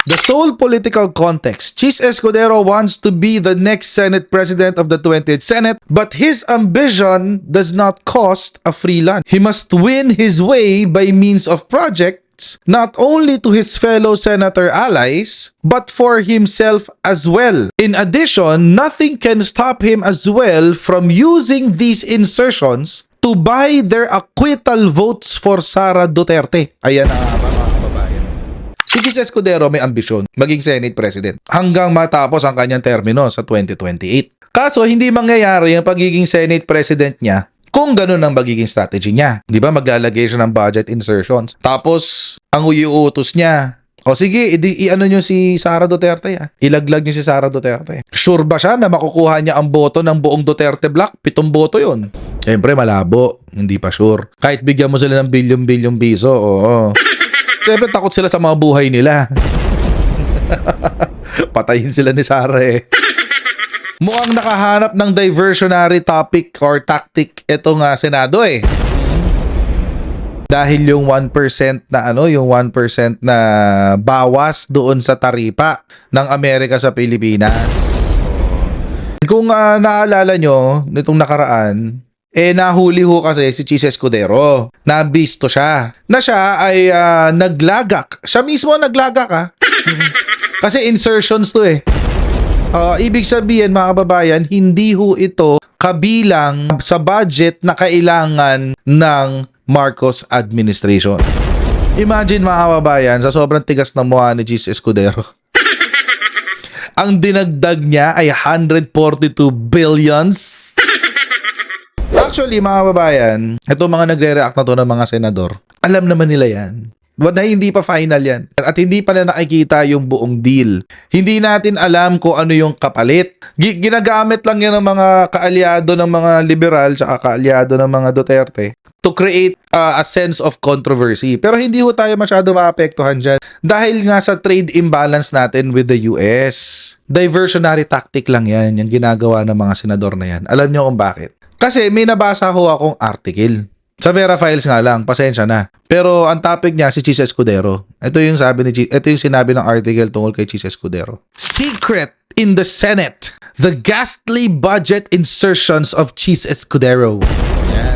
The sole political context. Chis Escudero wants to be the next Senate President of the 20th Senate, but his ambition does not cost a free lunch. He must win his way by means of projects, not only to his fellow senator allies, but for himself as well. In addition, nothing can stop him as well from using these insertions to buy their acquittal votes for Sara Duterte. Ayan na nga mga kababayan. Si Chis Escudero may ambisyon maging Senate President hanggang matapos ang kanyang termino sa 2028. Kaso hindi mangyayari ang pagiging Senate President niya kung ganun ang magiging strategy niya. Di ba maglalagay siya ng budget insertions. Tapos ang iuutos niya, o sige, i-ano nyo si Sara Duterte. Ilaglag nyo si Sara Duterte. Sure ba siya na makukuha niya ang boto ng buong Duterte block? 7 boto yun. Siyempre malabo, hindi pa sure. Kahit bigyan mo sila ng bilyon-bilyong piso, oo. Siyempre takot sila sa mga buhay nila. Patayin sila ni Sara eh. Mukhang nakahanap ng diversionary topic or tactic itong Senado eh. Dahil yung 1% na yung 1% na bawas doon sa taripa ng Amerika sa Pilipinas. Kung naalala nyo nitong nakaraan, nahuli ho kasi si Chis Escudero. Nabisto siya. Na siya ay naglagak. Siya mismo naglagak Kasi insertions to eh. Ibig sabihin mga kababayan, hindi ho ito kabilang sa budget na kailangan ng Marcos administration. Imagine mga kababayan, sa sobrang tigas na mukha ni Chis Escudero. Ang dinagdag niya ay 142 billions. Actually, mga kababayan, itong mga nagre-react na to ng mga senador, alam naman nila yan. But na hindi pa final yan. At hindi pa na nakikita yung buong deal. Hindi natin alam kung ano yung kapalit. Ginagamit lang yan ng mga kaalyado ng mga liberal tsaka kaalyado ng mga Duterte to create a sense of controversy. Pero hindi ho tayo masyado maapektuhan dyan. Dahil nga sa trade imbalance natin with the US. Diversionary tactic lang yan, yung ginagawa ng mga senador na yan. Alam nyo kung bakit? Kasi may nabasa ho akong article. Sa Vera Files nga lang, pasensya na. Pero ang topic niya si Chis Escudero. Ito yung sinabi ng article tungkol kay Chis Escudero. Secret in the Senate, the ghastly budget insertions of Chis Escudero. Yeah.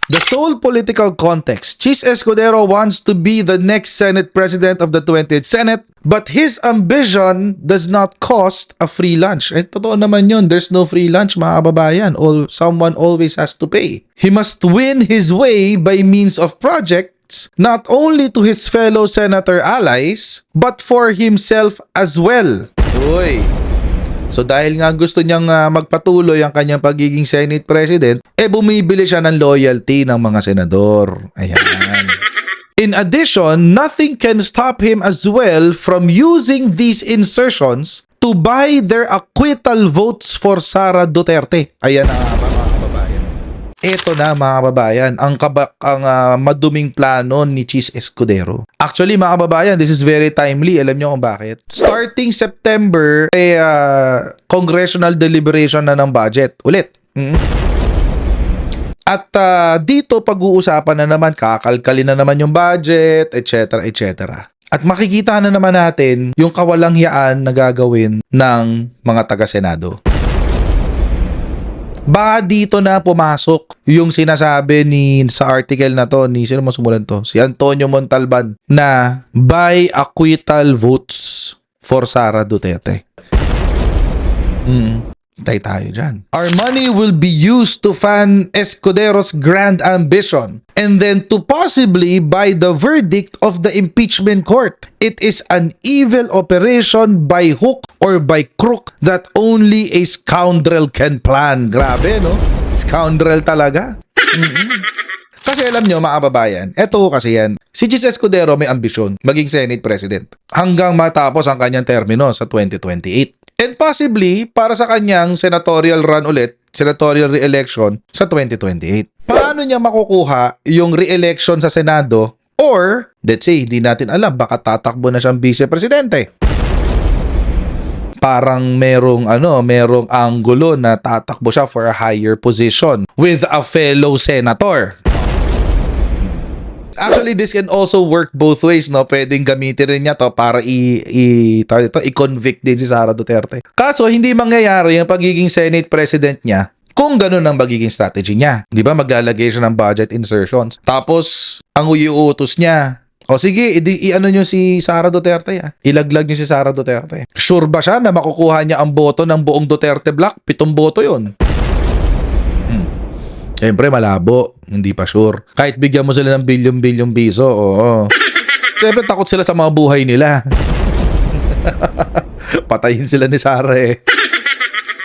The sole political context. Chis Escudero wants to be the next Senate President of the 20th Senate, but his ambition does not cost a free lunch. Totoo naman yun. There's no free lunch, mga kababayan. Someone always has to pay. He must win his way by means of projects, not only to his fellow senator allies, but for himself as well. Uy. So dahil nga gusto niyang magpatuloy ang kanyang pagiging Senate President, bumibili siya ng loyalty ng mga senador. Ayan. In addition, nothing can stop him as well from using these insertions to buy their acquittal votes for Sara Duterte. Ayan na mga kababayan. Ito na mga kababayan, ang maduming plano ni Chis Escudero. Actually mga kababayan, this is very timely. Alam niyo kung bakit? Starting September, congressional deliberation na ng budget. Ulit. At dito pag-uusapan na naman, kakalkalin na naman yung budget, etc. etc. At makikita na naman natin yung kawalangyaan na gagawin ng mga taga-Senado. Baka dito na pumasok yung sinasabi sa article na to ni sino mo sumulat to? Si Antonio Montalban na buy acquittal votes for Sara Duterte. Tay tayo dyan. Our money will be used to fund Escudero's grand ambition and then to possibly buy the verdict of the impeachment court. It is an evil operation by hook or by crook that only a scoundrel can plan. Grabe, no? Scoundrel talaga. Kasi alam nyo, mga kababayan, eto kasi yan. Si Chis Escudero may ambisyon maging Senate President hanggang matapos ang kanyang termino sa 2028. And possibly, para sa kanyang senatorial run ulit, senatorial re-election sa 2028. Paano niya makukuha yung re-election sa Senado? Or, let's say, hindi natin alam, baka tatakbo na siyang vice-presidente. Parang merong anggulo na tatakbo siya for a higher position with a fellow senator. Actually, this can also work both ways, no? Pwedeng gamitin rin niya to para i-convict din si Sara Duterte. Kaso, hindi mangyayari yung pagiging Senate President niya kung ganun ang magiging strategy niya. Di ba? Maglalagay siya ng budget insertions. Tapos, ang utos niya, o sige, i-ano nyo si Sara Duterte. Ilaglag nyo si Sara Duterte. Sure ba siya na makukuha niya ang boto ng buong Duterte block? 7 boto yun. Siyempre, malabo. Hindi pa sure. Kahit bigyan mo sila ng bilyon-bilyon piso, oo. Siyempre, takot sila sa mga buhay nila. Patayin sila ni Sara eh.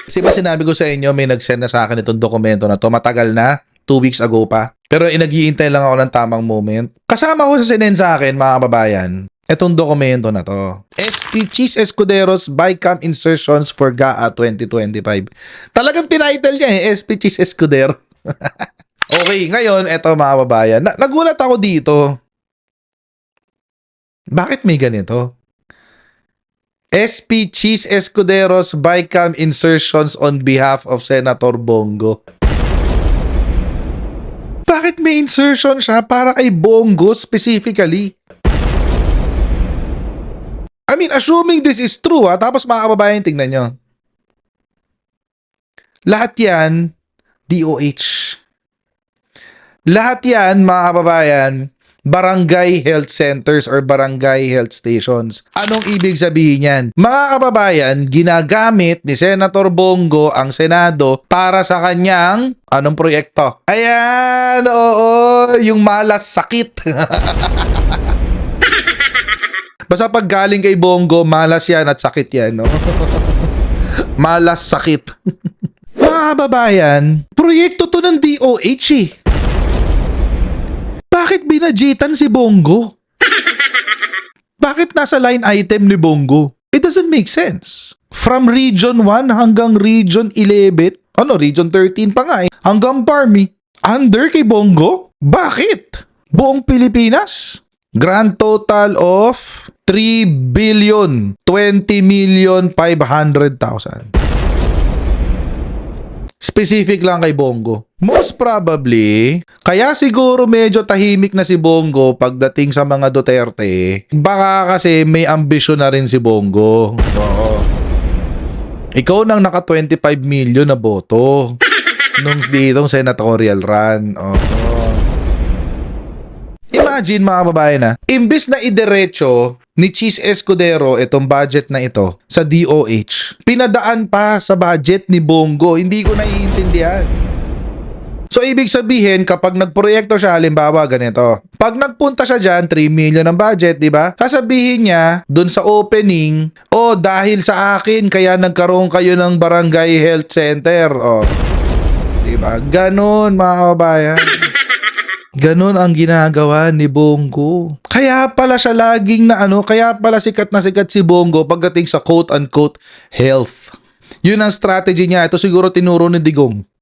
Kasi ba sinabi ko sa inyo, may nag-send na sa akin itong dokumento na to. Matagal na. 2 weeks ago pa. Pero naghihintay lang ako ng tamang moment. Kasama ko sa sinend sa akin, mga kababayan, itong dokumento na to. SP Cheese Escuderos Bycam Insertions for GAA 2025. Talagang tinitle niya eh, SP Cheese Escudero. Okay, ngayon, eto mga kababayan. Nagulat ako dito. Bakit may ganito? SP Cheese Escuderos Bycam Insertions on behalf of Senator Bongo. Bakit may insertion siya para kay Bongo specifically? I mean, assuming this is true tapos mga kababayan, tingnan nyo. Lahat yan, DOH. Lahat yan, mga kababayan, barangay health centers or barangay health stations. Anong ibig sabihin yan? Mga kababayan, ginagamit ni Senator Bongo ang Senado para sa kanyang anong proyekto? Ayan, oo, yung malas sakit. Basta pag galing kay Bongo, malas yan at sakit yan, no? Malas sakit. Mga kababayan, proyekto to ng DOH eh. Bakit binajitan si Bongo? Bakit nasa line item ni Bongo? It doesn't make sense. From Region 1 hanggang Region 11, Region 13 pa nga eh, hanggang Parmy, under kay Bongo? Bakit? Buong Pilipinas? Grand total of 3,020,500,000. Specific lang kay Bongo. Most probably, kaya siguro medyo tahimik na si Bongo pagdating sa mga Duterte, baka kasi may ambisyon na rin si Bongo. Oo. Ikaw nang naka 25 million na boto nung ditong senatorial run. Oo. Imagine mga babae na, imbis na idiretso ni Cheese Escudero itong budget na ito sa DOH, pinadaan pa sa budget ni Bongo. Hindi ko naiintindihan. So, ibig sabihin, kapag nagproyekto siya, halimbawa, ganito. Pag nagpunta siya dyan, 3 million ang budget, di ba? Sasabihin niya, dun sa opening, dahil sa akin, kaya nagkaroon kayo ng barangay health center. Di ba? Ganon, mga kababayan. Ganon ang ginagawa ni Bongo. Kaya pala siya laging kaya pala sikat na sikat si Bongo pagdating sa quote-unquote health. Yun ang strategy niya. Ito siguro tinuro ni Digong.